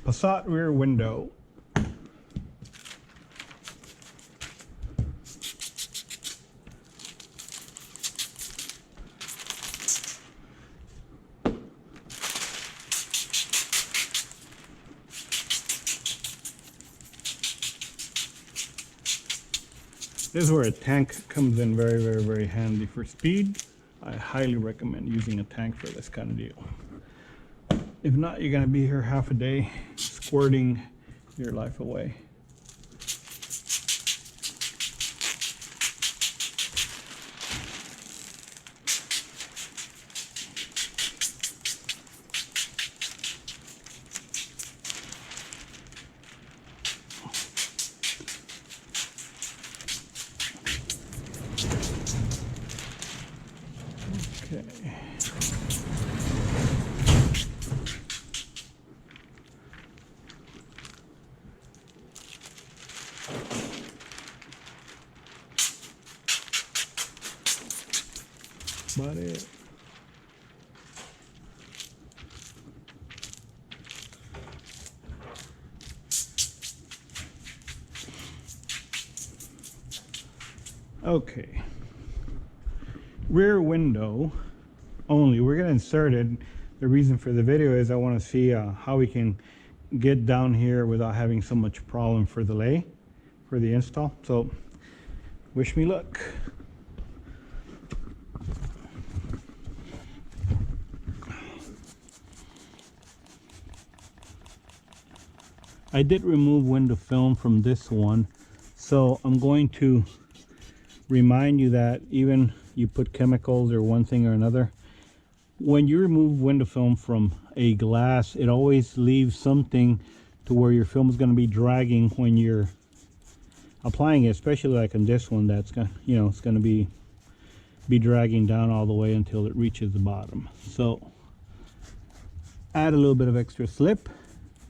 Passat rear window. This is where a tank comes in very, very, very handy for speed. I highly recommend using a tank for this kind of deal. If not, you're gonna be here half a day squirting your life away. Okay. About it. Okay. Rear window only. We're going to insert it. The reason for the video is I want to see how we can get down here without having so much problem for the install. So wish me luck. I did remove window film from this one, so I'm going to remind you that even you put chemicals or one thing or another, when you remove window film from a glass, it always leaves something to where your film is going to be dragging when you're applying it, especially like on this one. That's going, you know, it's going to be dragging down all the way until it reaches the bottom. So add a little bit of extra slip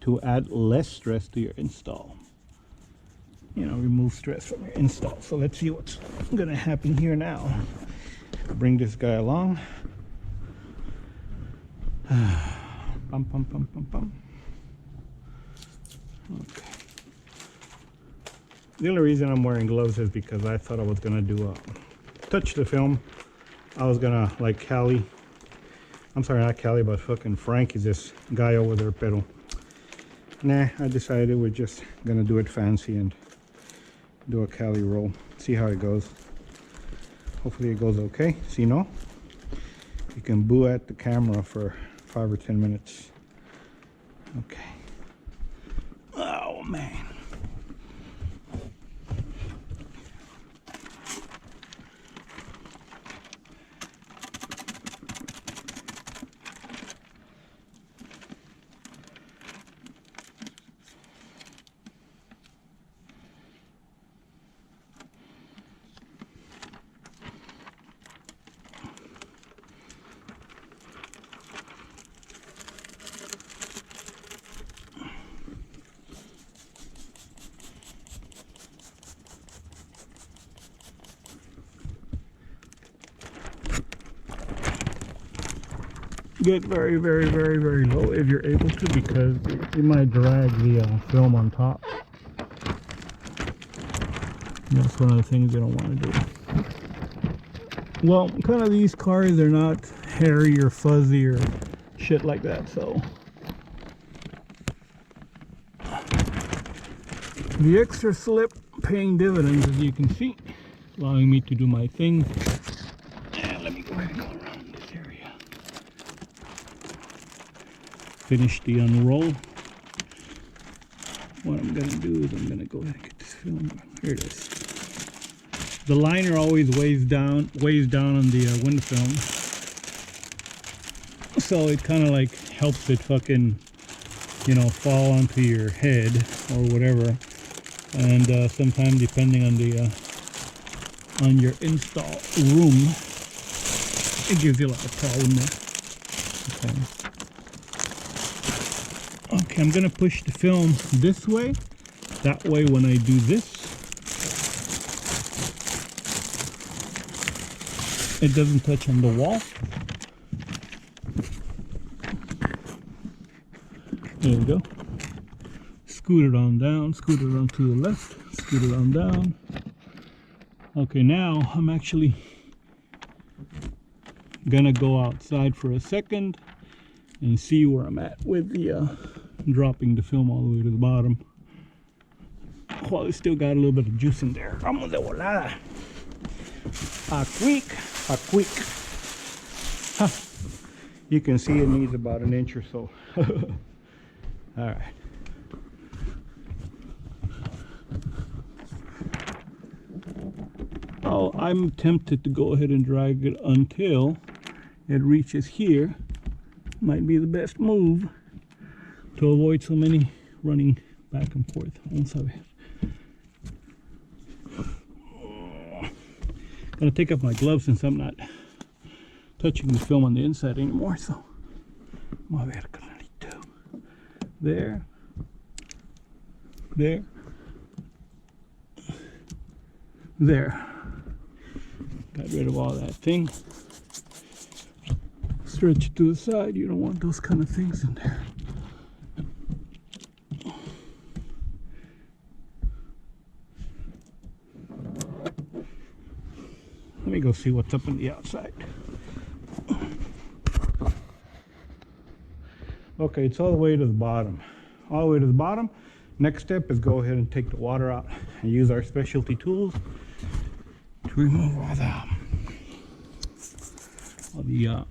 to add less stress to your install. You know, remove stress from your install. So let's see what's going to happen here now. Bring this guy along. Bum, bum, bum, bum, bum. Okay. The only reason I'm wearing gloves is because I thought I was going to do touch the film. I was going to, like Callie. I'm sorry, not Callie, but fucking Frank is this guy over there, pero nah, I decided we're just going to do it fancy and do a Cali roll, see how it goes. Hopefully it goes okay. See, no, you can boo at the camera for 5 or 10 minutes. Okay. Oh man. Get very, very, very, very low if you're able to, because you might drag the film on top. And that's one of the things you don't want to do. Well, kind of these cars, they're not hairy or fuzzy or shit like that, so the extra slip paying dividends, as you can see, allowing me to do my thing. And let me go ahead and go around this area. Finish the unroll. What I'm gonna do is I'm gonna go ahead and get this film. Here it is. The liner always weighs down on the window film, so it kind of like helps it fucking, you know, fall onto your head or whatever. And sometimes, depending on the on your install room, it gives you a lot of problem there. Okay, I'm gonna push the film this way. That way, when I do this, it doesn't touch on the wall. There we go. Scoot it on down, scoot it on to the left, scoot it on down. Okay, now I'm actually gonna go outside for a second and see where I'm at with the dropping the film all the way to the bottom. Well, it's still got a little bit of juice in there. Vamos de volada. A quick. Huh. You can see it needs about an inch or so. All right. Oh, I'm tempted to go ahead and drag it until it reaches here. Might be the best move to avoid so many running back and forth. Vamos a ver. Gonna take off my gloves since I'm not touching the film on the inside anymore. So, vamos a ver, carnalito. There. Got rid of all that thing. Stretch it to the side. You don't want those kind of things in there. Let me go see what's up on the outside. Okay, it's all the way to the bottom. All the way to the bottom. Next step is go ahead and take the water out and use our specialty tools to remove all the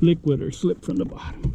liquid or slip from the bottom.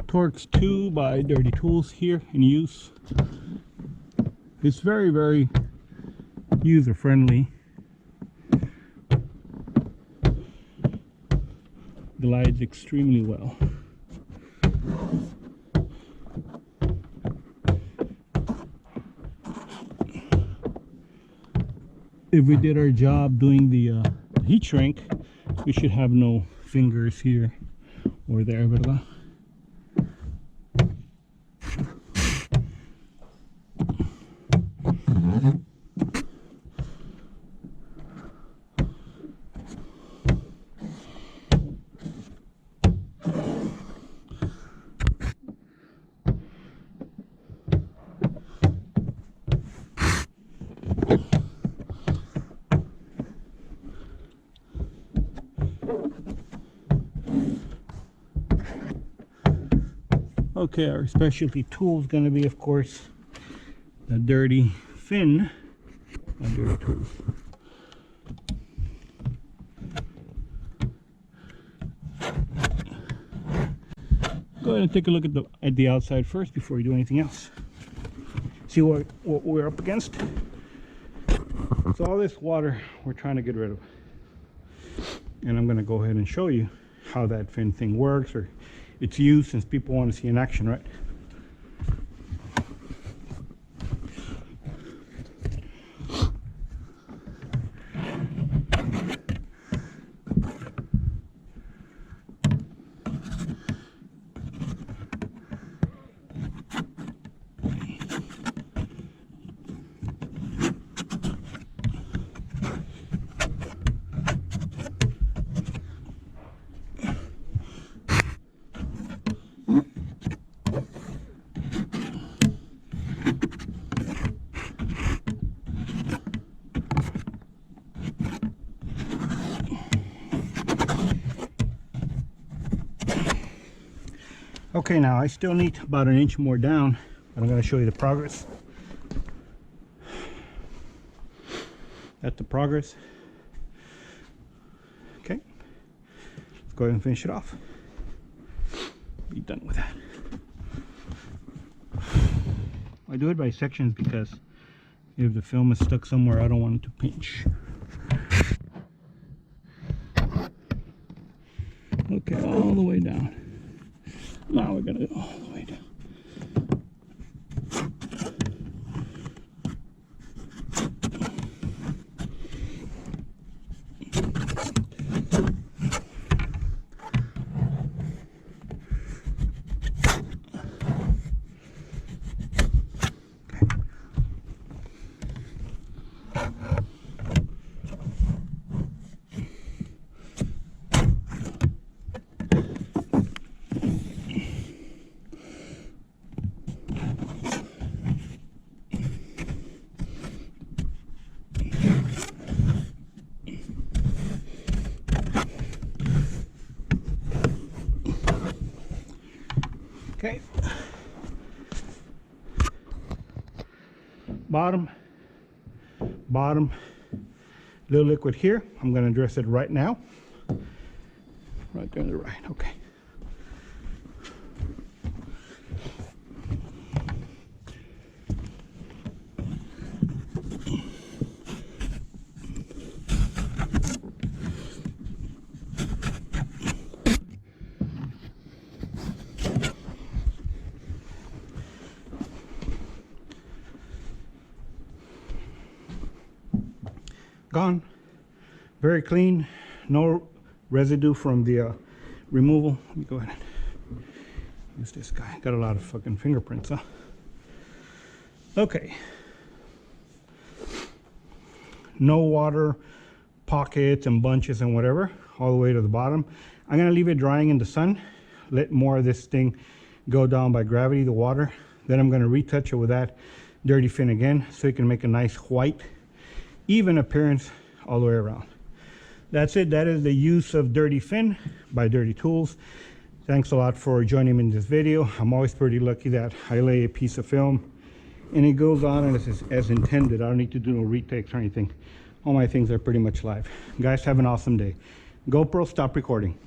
Torx 2 by Dirty Tools here in use. It's very, very user friendly. Glides extremely well. If we did our job doing the heat shrink, we should have no fingers here or there, ¿verdad? Okay, our specialty tool is going to be, of course, the dirty fin on Dirty Tools. Go ahead and take a look at the outside first before you do anything else. See what we're up against. So all this water we're trying to get rid of, and I'm going to go ahead and show you how that fin thing works, or its use, since people want to see in action, right? Okay, now I still need about an inch more down, but I'm going to show you the progress. That's the progress. Okay, let's go ahead and finish it off. Be done with that. I do it by sections because if the film is stuck somewhere, I don't want it to pinch. Okay, all the way down. Now we're gonna go all the way down. Okay, bottom, little liquid here. I'm going to address it right now. Right there to the right, okay. Gone. Very clean. No residue from the removal. Let me go ahead and use this guy. Got a lot of fucking fingerprints, huh? Okay. No water pockets and bunches and whatever all the way to the bottom. I'm gonna leave it drying in the sun. Let more of this thing go down by gravity, the water. Then I'm gonna retouch it with that dirty fin again so it can make a nice white even appearance all the way around. That's it. That is the use of dirty fin by Dirty Tools. Thanks a lot for joining me in this video. I'm always pretty lucky that I lay a piece of film and it goes on and it's as intended. I don't need to do no retakes or anything. All my things are pretty much live. Guys, have an awesome day. GoPro, stop recording.